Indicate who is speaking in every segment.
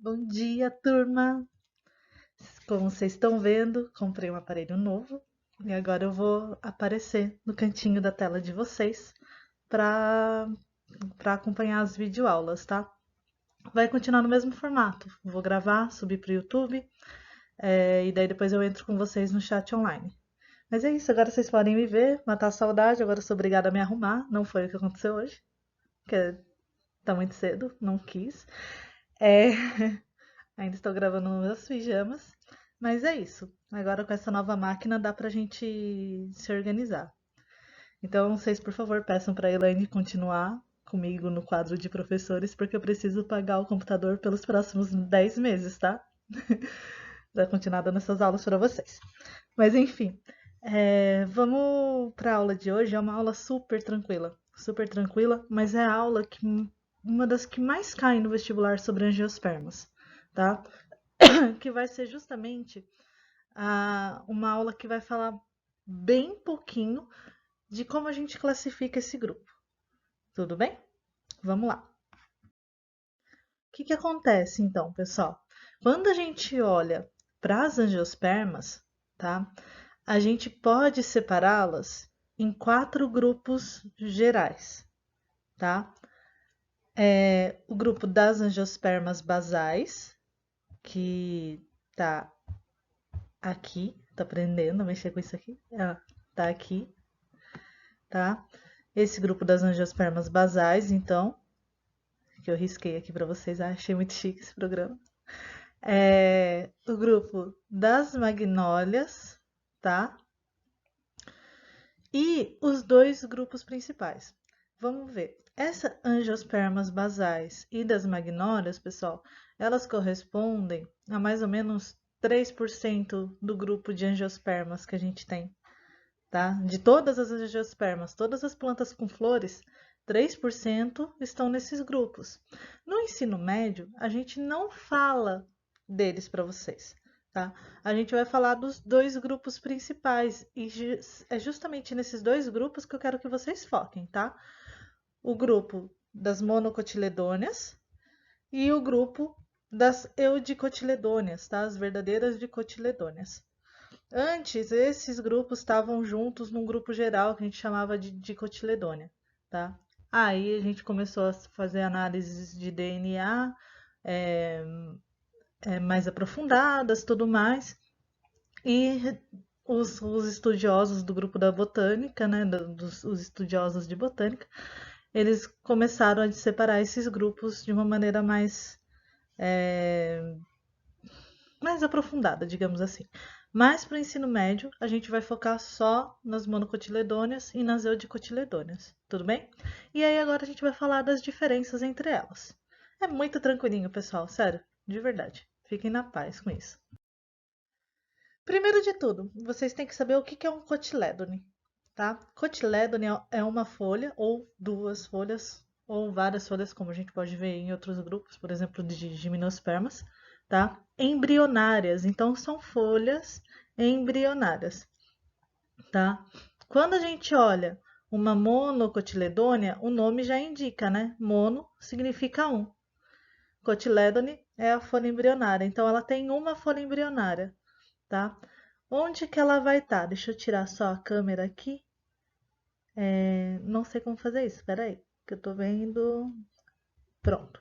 Speaker 1: Bom dia, turma! Como vocês estão vendo, comprei um aparelho novo e agora eu vou aparecer no cantinho da tela de vocês para acompanhar as videoaulas, tá? Vai continuar no mesmo formato. Vou gravar, subir para o YouTube, e daí depois eu entro com vocês no chat online. Mas é isso, agora vocês podem me ver, matar a saudade. Agora eu sou obrigada a me arrumar. Não foi o que aconteceu hoje, porque tá muito cedo, não quis. É, Ainda estou gravando nos meus pijamas, mas é isso. Agora com essa nova máquina dá pra gente se organizar. Então, vocês, por favor, peçam para a Elaine continuar comigo no quadro de professores, porque eu preciso pagar o computador pelos próximos 10 meses, tá? Para continuar dando essas aulas para vocês. Mas enfim, vamos para a aula de hoje. É uma aula super tranquila, mas é a aula que uma das que mais cai no vestibular sobre angiospermas, tá? Que vai ser justamente uma aula que vai falar bem pouquinho de como a gente classifica esse grupo. Tudo bem? Vamos lá. O que acontece então, pessoal? Quando a gente olha para as angiospermas, tá? A gente pode separá-las em 4 grupos gerais, tá? O grupo das angiospermas basais, que tá aqui, tá aprendendo a mexer com isso aqui? Tá aqui, tá? Esse grupo das angiospermas basais, então, que eu risquei aqui para vocês, achei muito chique esse programa. O grupo das magnólias, tá? E os dois grupos principais. Vamos ver. Essa angiospermas basais e das magnólias, pessoal, elas correspondem a mais ou menos 3% do grupo de angiospermas que a gente tem, tá? De todas as angiospermas, todas as plantas com flores, 3% estão nesses grupos. No ensino médio, a gente não fala deles para vocês, tá? A gente vai falar dos dois grupos principais e é justamente nesses dois grupos que eu quero que vocês foquem, tá? O grupo das monocotiledôneas e o grupo das eudicotiledôneas, tá? As verdadeiras dicotiledôneas. Antes, esses grupos estavam juntos num grupo geral que a gente chamava de dicotiledônia, tá? Aí a gente começou a fazer análises de DNA é, mais aprofundadas, tudo mais, e os estudiosos do grupo da botânica, né, os estudiosos de botânica, eles começaram a separar esses grupos de uma maneira mais aprofundada, digamos assim. Mas para o ensino médio, a gente vai focar só nas monocotiledôneas e nas eudicotiledôneas, tudo bem? E aí agora a gente vai falar das diferenças entre elas. É muito tranquilinho, pessoal, sério, de verdade. Fiquem na paz com isso. Primeiro de tudo, vocês têm que saber o que é um cotilédone, tá? Cotilédone é uma folha ou duas folhas ou várias folhas, como a gente pode ver em outros grupos, por exemplo, de gimnospermas, tá? Embrionárias, então são folhas embrionárias, tá? Quando a gente olha uma monocotiledônea, o nome já indica, né? Mono significa um. Cotilédone é a folha embrionária, então ela tem uma folha embrionária, tá? Onde que ela vai estar? Deixa eu tirar só a câmera aqui. Não sei como fazer isso, espera aí, que eu tô vendo. Pronto.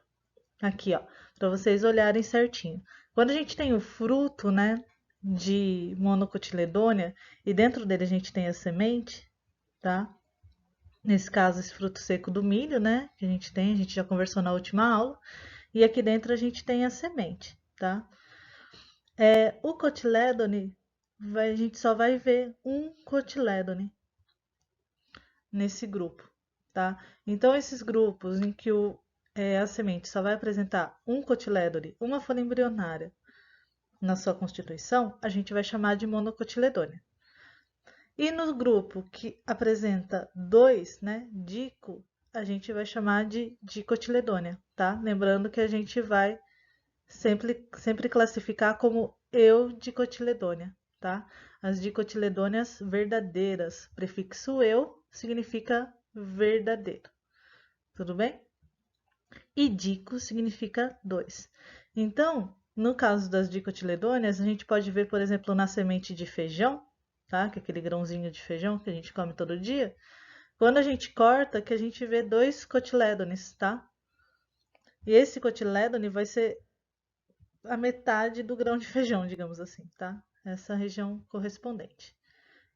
Speaker 1: Aqui, ó, para vocês olharem certinho. Quando a gente tem o fruto, né, de monocotiledônia e dentro dele a gente tem a semente, tá? Nesse caso, esse fruto seco do milho, né, que a gente já conversou na última aula. E aqui dentro a gente tem a semente, tá? O cotilédone, a gente só vai ver um cotilédone nesse grupo, tá? Então, esses grupos em que a semente só vai apresentar um cotilédone, uma folha embrionária na sua constituição, a gente vai chamar de monocotiledônia. E no grupo que apresenta dois, né, dico, a gente vai chamar de dicotiledônia, tá? Lembrando que a gente vai sempre classificar como eudicotiledônia, tá? As dicotiledôneas verdadeiras, prefixo eu significa verdadeiro, tudo bem? E dico significa dois. Então, no caso das dicotiledôneas, a gente pode ver, por exemplo, na semente de feijão, tá? Que é aquele grãozinho de feijão que a gente come todo dia. Quando a gente corta, que a gente vê dois cotilédones, tá? E esse cotilédone vai ser a metade do grão de feijão, digamos assim, tá? Essa região correspondente.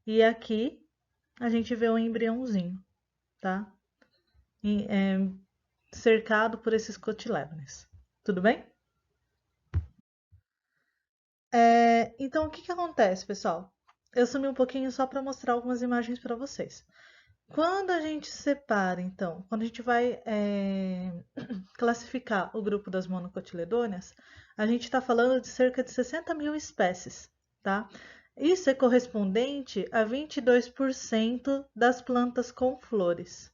Speaker 1: E aqui a gente vê um embriãozinho, tá? Cercado por esses cotilédones. Tudo bem? Então, o que que acontece, pessoal? Eu sumi um pouquinho só para mostrar algumas imagens para vocês. Quando a gente separa, então, quando a gente vai classificar o grupo das monocotiledôneas, a gente está falando de cerca de 60 mil espécies, tá? Isso é correspondente a 22% das plantas com flores,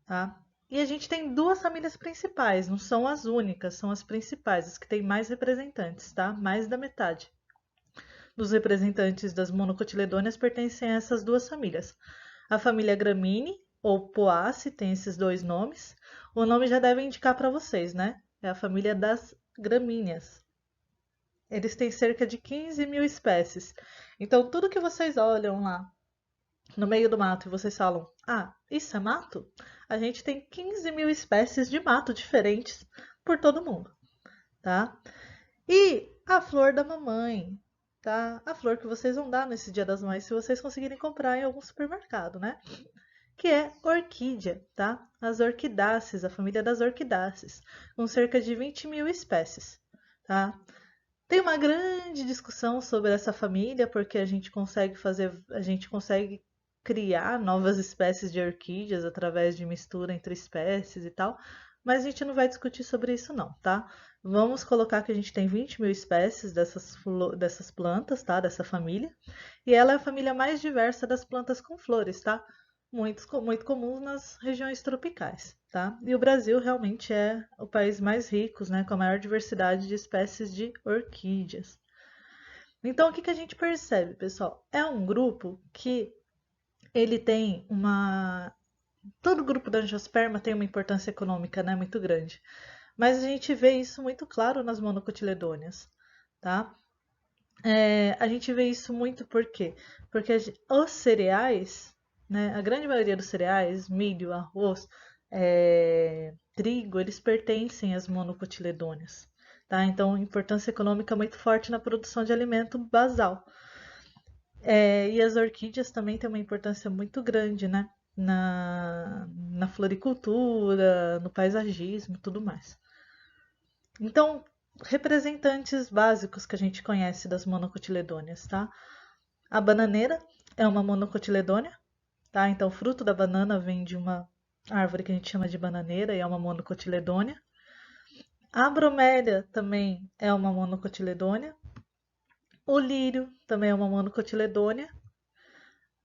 Speaker 1: tá? E a gente tem duas famílias principais, não são as únicas, são as principais, as que têm mais representantes, tá? Mais da metade dos representantes das monocotiledôneas pertencem a essas duas famílias. A família Gramine, ou Poaceae, tem esses dois nomes. O nome já deve indicar para vocês, né? É a família das gramíneas. Eles têm cerca de 15 mil espécies. Então, tudo que vocês olham lá no meio do mato e vocês falam, ah, isso é mato? A gente tem 15 mil espécies de mato diferentes por todo mundo, tá? E a flor da mamãe, tá? A flor que vocês vão dar nesse Dia das Mães, se vocês conseguirem comprar em algum supermercado, né? Que é orquídea, tá? As orquidáceas, a família das orquidáceas, com cerca de 20 mil espécies, tá? Tem uma grande discussão sobre essa família, porque a gente consegue criar novas espécies de orquídeas através de mistura entre espécies e tal, mas a gente não vai discutir sobre isso não, tá? Vamos colocar que a gente tem 20 mil espécies dessas plantas, tá? Dessa família, e ela é a família mais diversa das plantas com flores, tá? Muito comum nas regiões tropicais, tá? E o Brasil realmente é o país mais rico, né, com a maior diversidade de espécies de orquídeas. Então, o que que a gente percebe, pessoal? É um grupo que ele tem uma... Todo grupo da angiosperma tem uma importância econômica, né, muito grande. Mas a gente vê isso muito claro nas monocotiledôneas, tá? A gente vê isso muito por quê? Porque os cereais, né, a grande maioria dos cereais, milho, arroz, trigo, eles pertencem às monocotiledôneas. Tá? Então, importância econômica muito forte na produção de alimento basal. E as orquídeas também têm uma importância muito grande, né? Na floricultura, no paisagismo e tudo mais. Então, representantes básicos que a gente conhece das monocotiledôneas, tá? A bananeira é uma monocotiledônea, tá? Então, o fruto da banana vem de uma árvore que a gente chama de bananeira e é uma monocotiledônea. A bromélia também é uma monocotiledônea. O lírio também é uma monocotiledônea.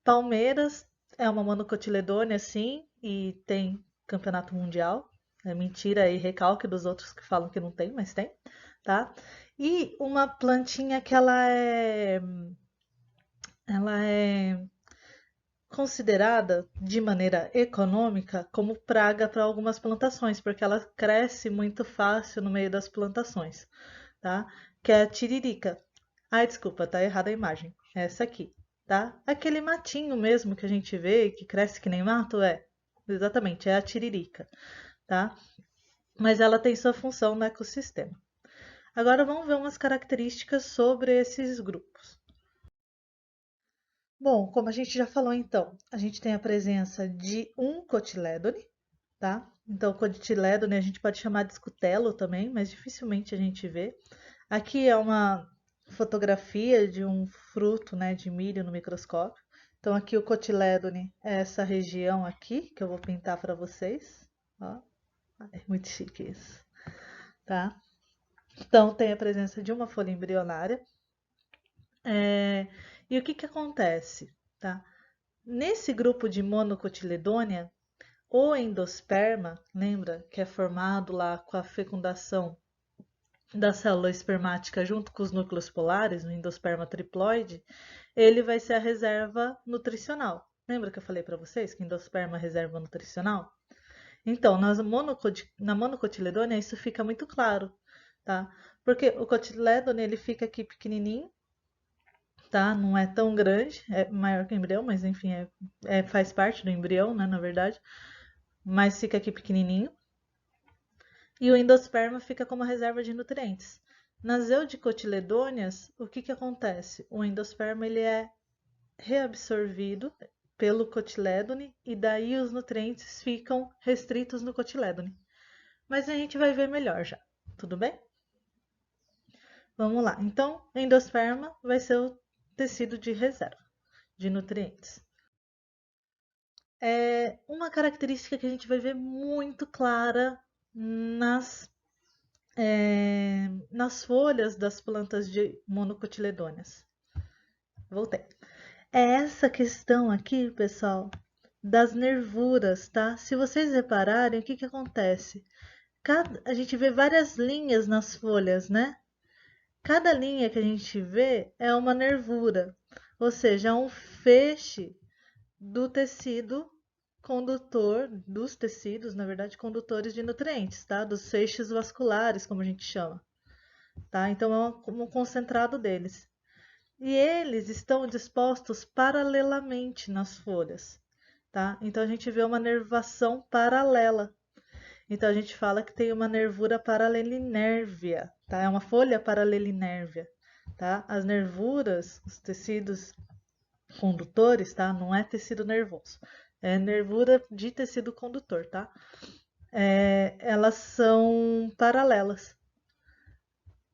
Speaker 1: Palmeiras é uma monocotiledônea, sim, e tem campeonato mundial. É mentira e recalque dos outros que falam que não tem, mas tem, tá? E uma plantinha que ela é considerada de maneira econômica como praga para algumas plantações, porque ela cresce muito fácil no meio das plantações, tá? Que é a tiririca. Ai, desculpa, tá errada a imagem. É essa aqui, tá? Aquele matinho mesmo que a gente vê, que cresce que nem mato, exatamente, é a tiririca, tá? Mas ela tem sua função no ecossistema. Agora vamos ver umas características sobre esses grupos. Bom, como a gente já falou então, a gente tem a presença de um cotilédone, tá? Então, o cotilédone a gente pode chamar de escutelo também, mas dificilmente a gente vê. Aqui é uma fotografia de um fruto, né, de milho no microscópio. Então, aqui o cotilédone é essa região aqui, que eu vou pintar para vocês. Ó, é muito chique isso, tá? Então, tem a presença de uma folha embrionária. E o que que acontece, tá? Nesse grupo de monocotiledônea, o endosperma, lembra que é formado lá com a fecundação da célula espermática junto com os núcleos polares, no endosperma triploide, ele vai ser a reserva nutricional. Lembra que eu falei para vocês que endosperma é reserva nutricional? Então, na monocotiledônea isso fica muito claro, tá? Porque o cotilédone, ele fica aqui pequenininho, tá? Não é tão grande, é maior que o embrião, mas enfim, faz parte do embrião, né, na verdade. Mas fica aqui pequenininho. E o endosperma fica como reserva de nutrientes. Nas eudicotiledôneas, o que que acontece? O endosperma ele é reabsorvido pelo cotilédone e daí os nutrientes ficam restritos no cotilédone. Mas a gente vai ver melhor já, tudo bem? Vamos lá. Então, endosperma vai ser o tecido de reserva de nutrientes. É uma característica que a gente vai ver muito clara nas, nas folhas das plantas de monocotiledôneas. Voltei. É essa questão aqui, pessoal, das nervuras, tá? Se vocês repararem, o que que acontece? A gente vê várias linhas nas folhas, né? Cada linha que a gente vê é uma nervura, ou seja, é um feixe do tecido condutor, dos tecidos, na verdade, condutores de nutrientes, tá? Dos feixes vasculares, como a gente chama, tá? Então é um concentrado deles. E eles estão dispostos paralelamente nas folhas, tá? Então a gente vê uma nervação paralela. Então a gente fala que tem uma nervura paralelinérvia, tá? É uma folha paralelinérvia, tá? As nervuras, os tecidos condutores, tá? Não é tecido nervoso, é nervura de tecido condutor, tá? Elas são paralelas,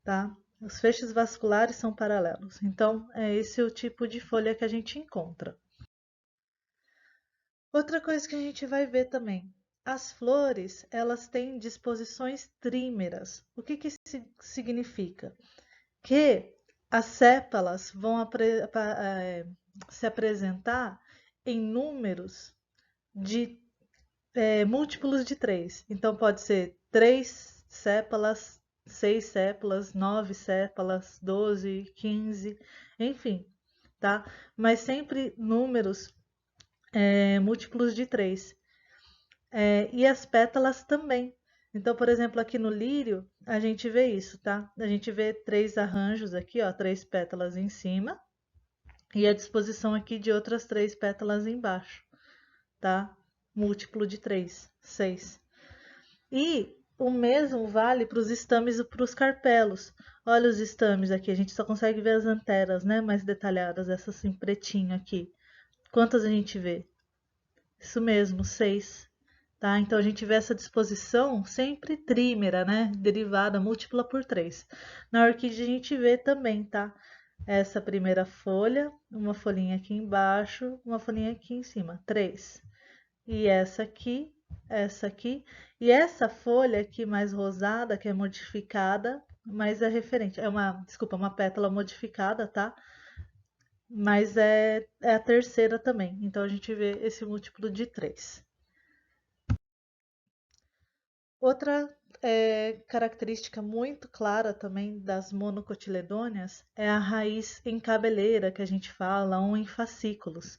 Speaker 1: tá? Os feixes vasculares são paralelos. Então, é esse o tipo de folha que a gente encontra. Outra coisa que a gente vai ver também, as flores, elas têm disposições trímeras. O que que isso significa? Que as sépalas vão se apresentar em números de múltiplos de 3. Então, pode ser 3 sépalas, 6 sépalas, 9 sépalas, 12, 15, enfim, tá? Mas sempre números múltiplos de 3. E as pétalas também. Então, por exemplo, aqui no lírio, a gente vê isso, tá? A gente vê 3 arranjos aqui, ó, 3 pétalas em cima e a disposição aqui de outras 3 pétalas embaixo, tá? Múltiplo de 3, 6. E o mesmo vale para os estames e para os carpelos. Olha os estames aqui, a gente só consegue ver as anteras, né, mais detalhadas, essas em pretinho aqui. Quantas a gente vê? Isso mesmo, 6. Tá? Então a gente vê essa disposição sempre trímera, né? Derivada múltipla por 3. Na orquídea a gente vê também, tá? Essa primeira folha, uma folhinha aqui embaixo, uma folhinha aqui em cima, 3. E essa aqui, e essa folha aqui mais rosada, que é modificada, mas é referente, desculpa, uma pétala modificada, tá? Mas é a terceira também, então a gente vê esse múltiplo de 3. Outra característica muito clara também das monocotiledôneas é a raiz em cabeleira, que a gente fala, ou em fascículos.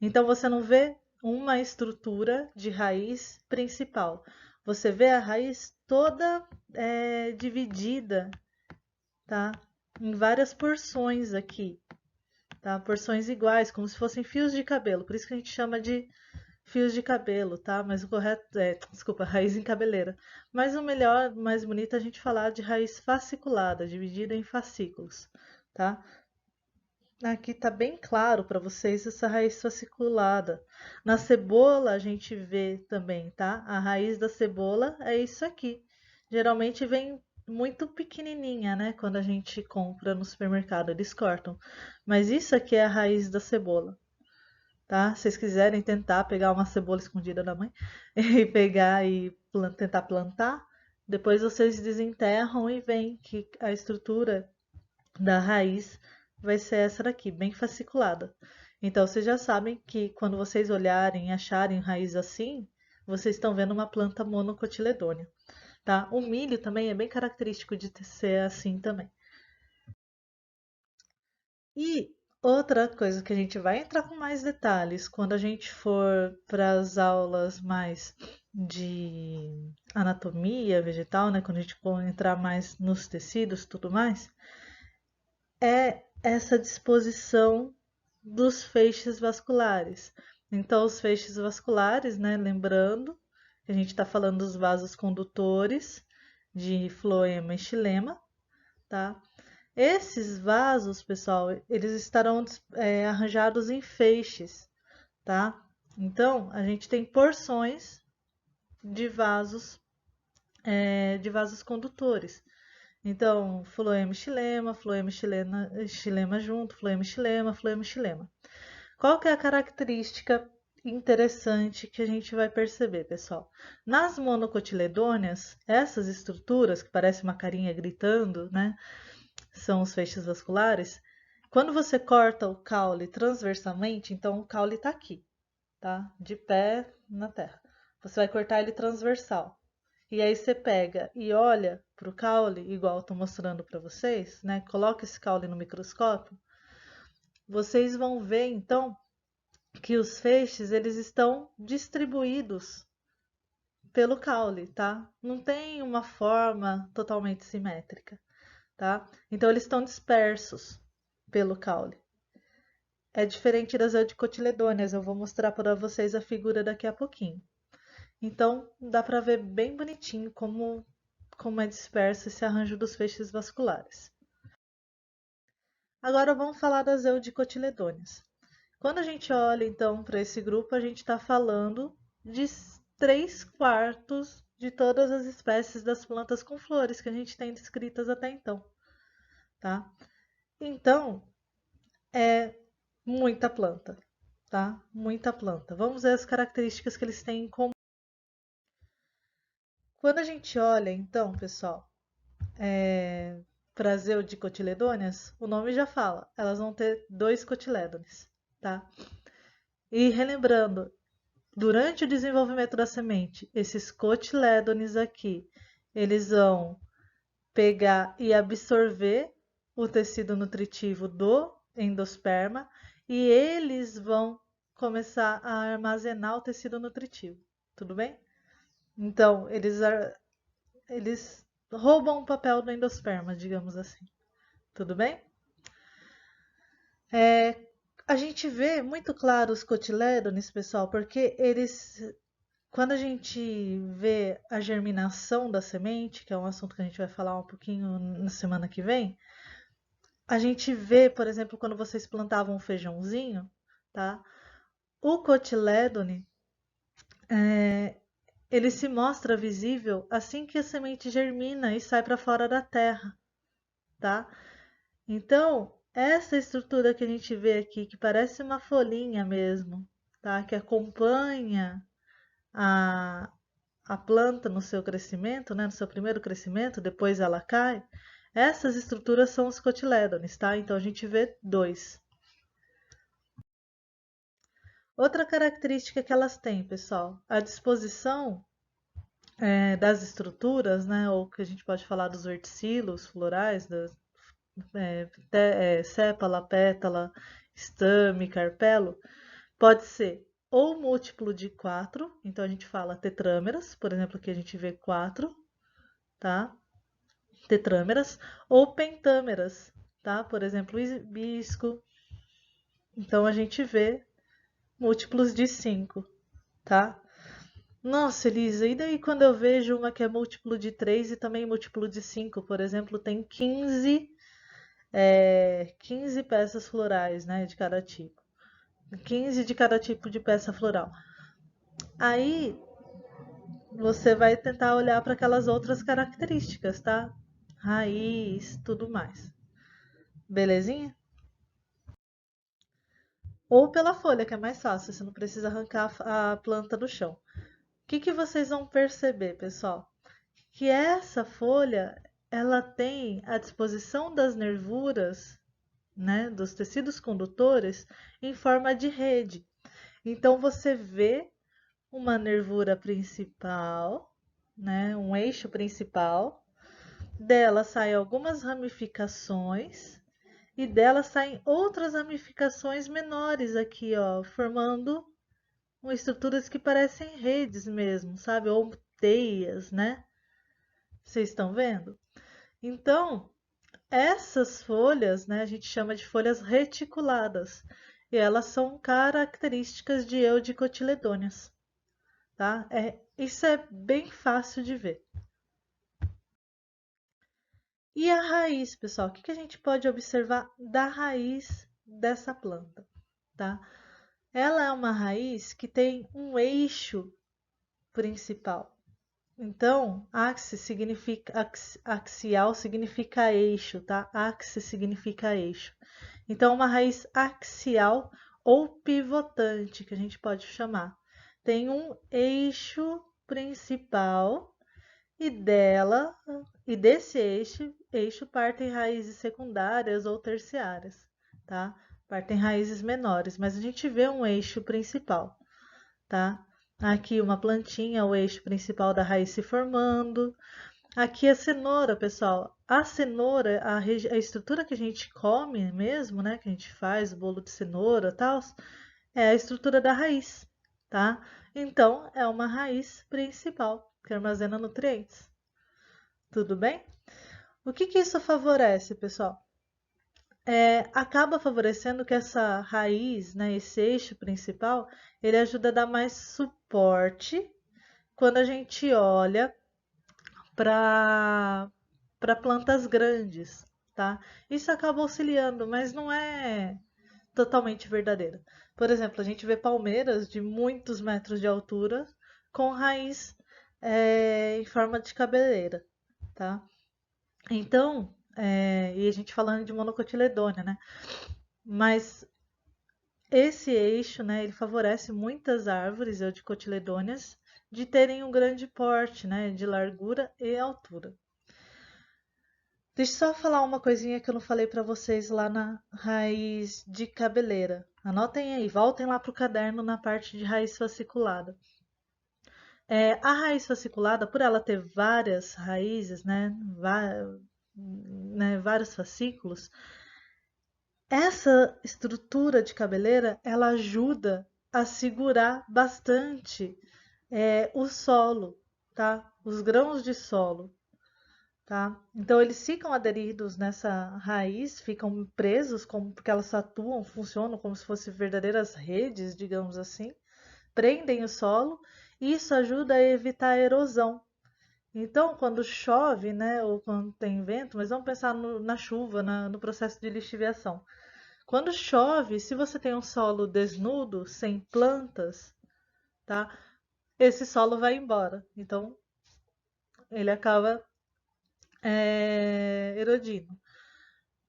Speaker 1: Então você não vê uma estrutura de raiz principal. Você vê a raiz toda dividida, tá? Em várias porções aqui, tá? Porções iguais, como se fossem fios de cabelo. Por isso que a gente chama de fios de cabelo, tá? Mas o correto desculpa, raiz em cabeleira. Mas o melhor, mais bonito é a gente falar de raiz fasciculada, dividida em fascículos, tá? Aqui tá bem claro para vocês essa raiz fasciculada. Na cebola a gente vê também, tá? A raiz da cebola é isso aqui. Geralmente vem muito pequenininha, né? Quando a gente compra no supermercado, eles cortam. Mas isso aqui é a raiz da cebola, tá? Se vocês quiserem tentar pegar uma cebola escondida da mãe e pegar e tentar plantar, depois vocês desenterram e veem que a estrutura da raiz vai ser essa daqui, bem fasciculada. Então vocês já sabem que quando vocês olharem e acharem raiz assim, vocês estão vendo uma planta monocotiledônea, tá? O milho também é bem característico de ser assim também. E outra coisa que a gente vai entrar com mais detalhes quando a gente for para as aulas mais de anatomia vegetal, né, quando a gente for entrar mais nos tecidos e tudo mais, é essa disposição dos feixes vasculares. Então, os feixes vasculares, né, lembrando que a gente está falando dos vasos condutores de floema e xilema, tá? Esses vasos, pessoal, eles estarão arranjados em feixes, tá? Então, a gente tem porções de de vasos condutores. Então, floema xilema, xilema junto, floema xilema. Qual que é a característica interessante que a gente vai perceber, pessoal? Nas monocotiledôneas, essas estruturas, que parece uma carinha gritando, né? São os feixes vasculares. Quando você corta o caule transversalmente, então o caule está aqui, tá? De pé na terra. Você vai cortar ele transversal. E aí você pega e olha para o caule, igual eu estou mostrando para vocês, né? Coloca esse caule no microscópio. Vocês vão ver, então, que os feixes eles estão distribuídos pelo caule, tá? Não tem uma forma totalmente simétrica, tá? Então eles estão dispersos pelo caule. É diferente das eudicotiledôneas, eu vou mostrar para vocês a figura daqui a pouquinho. Então dá para ver bem bonitinho como é disperso esse arranjo dos feixes vasculares. Agora vamos falar das eudicotiledôneas. Quando a gente olha então para esse grupo, a gente está falando de 3/4 de todas as espécies das plantas com flores que a gente tem descritas até então, tá? Então, é muita planta, tá? Muita planta. Vamos ver as características que eles têm em comum. Quando a gente olha, então, pessoal, para as eudicotiledôneas, o nome já fala, elas vão ter 2 cotilédones, tá? E relembrando, durante o desenvolvimento da semente, esses cotilédones aqui, eles vão pegar e absorver o tecido nutritivo do endosperma e eles vão começar a armazenar o tecido nutritivo, tudo bem? Então, eles roubam o papel do endosperma, digamos assim, tudo bem? A gente vê muito claro os cotilédones, pessoal, porque quando a gente vê a germinação da semente, que é um assunto que a gente vai falar um pouquinho na semana que vem, a gente vê, por exemplo, quando vocês plantavam um feijãozinho, tá? O cotilédone, ele se mostra visível assim que a semente germina e sai para fora da terra, tá? Então, essa estrutura que a gente vê aqui, que parece uma folhinha mesmo, tá? Que acompanha a, a planta no seu crescimento, né? No seu primeiro crescimento, depois ela cai. Essas estruturas são os cotilédones, tá? Então a gente vê 2. Outra característica que elas têm, pessoal, a disposição das estruturas, né, ou que a gente pode falar dos verticilos florais, sépala, pétala, estame, carpelo, pode ser ou múltiplo de 4, então a gente fala tetrâmeras, por exemplo, aqui a gente vê 4, tá? Tetrâmeras, ou pentâmeras, tá? Por exemplo, hibisco. Então a gente vê múltiplos de 5, tá? Nossa, Elisa, e daí quando eu vejo uma que é múltiplo de 3 e também múltiplo de 5, por exemplo, tem 15 peças florais, né, de cada tipo. 15 de cada tipo de peça floral. Aí você vai tentar olhar para aquelas outras características, tá? Raiz, tudo mais. Belezinha? Ou pela folha, que é mais fácil, você não precisa arrancar a planta do chão. O que vocês vão perceber, pessoal? Que essa folha, ela tem a disposição das nervuras, né, dos tecidos condutores, em forma de rede. Então, você vê uma nervura principal, né, um eixo principal, dela saem algumas ramificações e dela saem outras ramificações menores aqui, ó, formando estruturas que parecem redes mesmo, sabe? Ou teias, né? Vocês estão vendo? Então, essas folhas, né, a gente chama de folhas reticuladas, e elas são características de eudicotiledôneas, tá? Isso é bem fácil de ver. E a raiz, pessoal, o que a gente pode observar da raiz dessa planta, tá? Ela é uma raiz que tem um eixo principal. Então, axial significa eixo, tá? Axis significa eixo. Então, uma raiz axial ou pivotante, que a gente pode chamar. Tem um eixo principal e desse eixo partem raízes secundárias ou terciárias, tá? Partem raízes menores, mas a gente vê um eixo principal, tá? Aqui uma plantinha, o eixo principal da raiz se formando. Aqui a cenoura, pessoal. A cenoura, a estrutura que a gente come mesmo, né? Que a gente faz, bolo de cenoura e tal, é a estrutura da raiz, tá? Então, é uma raiz principal que armazena nutrientes. Tudo bem? O que isso favorece, pessoal? Acaba favorecendo que essa raiz, né, esse eixo principal, ele ajuda a dar mais suporte quando a gente olha para plantas grandes, tá? Isso acaba auxiliando, mas não é totalmente verdadeiro. Por exemplo, a gente vê palmeiras de muitos metros de altura com raiz em forma de cabeleira, tá? Então, e a gente falando de monocotiledônia, né? Mas esse eixo, né, ele favorece muitas árvores eudicotiledôneas de terem um grande porte, né, de largura e altura. Deixa eu só falar uma coisinha que eu não falei para vocês lá na raiz de cabeleira. Anotem aí, voltem lá para o caderno na parte de raiz fasciculada. A raiz fasciculada, por ela ter várias raízes, vários fascículos, essa estrutura de cabeleira, ela ajuda a segurar bastante o solo, tá? Os grãos de solo, tá? Então eles ficam aderidos nessa raiz, ficam presos, porque elas atuam, funcionam como se fossem verdadeiras redes, digamos assim, prendem o solo, e isso ajuda a evitar a erosão. Então, quando chove, né, ou quando tem vento, mas vamos pensar na chuva, no processo de lixiviação. Quando chove, se você tem um solo desnudo, sem plantas, tá? Esse solo vai embora. Então, ele acaba erodindo.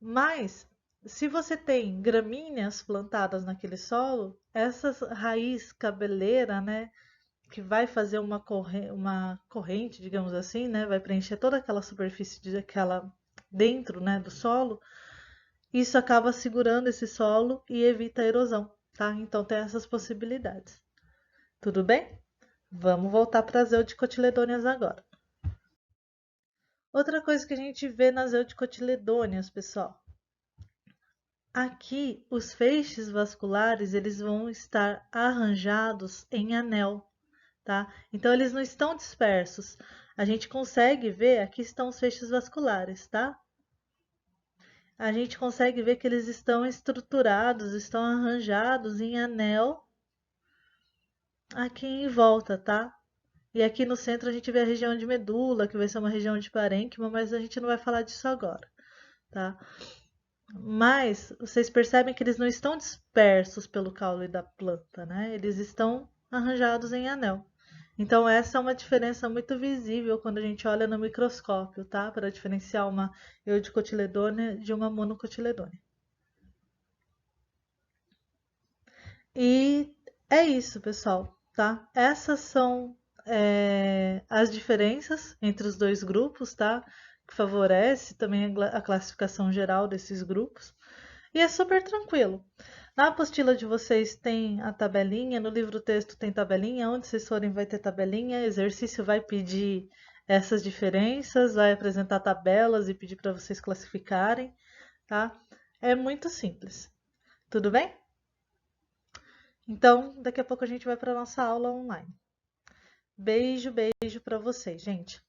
Speaker 1: Mas, se você tem gramíneas plantadas naquele solo, essa raiz cabeleira, né, que vai fazer uma corrente, digamos assim, né, vai preencher toda aquela superfície dentro, né, do solo, isso acaba segurando esse solo e evita a erosão, tá? Então tem essas possibilidades. Tudo bem? Vamos voltar para as eudicotiledôneas agora. Outra coisa que a gente vê nas eudicotiledôneas, pessoal. Aqui, os feixes vasculares, eles vão estar arranjados em anel, tá? Então, eles não estão dispersos. A gente consegue ver, aqui estão os feixes vasculares, tá? A gente consegue ver que eles estão estruturados, estão arranjados em anel aqui em volta, tá? E aqui no centro a gente vê a região de medula, que vai ser uma região de parênquima, mas a gente não vai falar disso agora, tá? Mas vocês percebem que eles não estão dispersos pelo caule da planta, né? Eles estão arranjados em anel. Então essa é uma diferença muito visível quando a gente olha no microscópio, tá? Para diferenciar uma eudicotiledônea de uma monocotiledônea. E é isso, pessoal, tá? Essas são as diferenças entre os dois grupos, tá? Que favorece também a classificação geral desses grupos. E é super tranquilo. Na apostila de vocês tem a tabelinha, no livro texto tem tabelinha, onde vocês forem vai ter tabelinha, exercício vai pedir essas diferenças, vai apresentar tabelas e pedir para vocês classificarem, tá? É muito simples. Tudo bem? Então, daqui a pouco a gente vai para nossa aula online. Beijo, beijo para vocês, gente.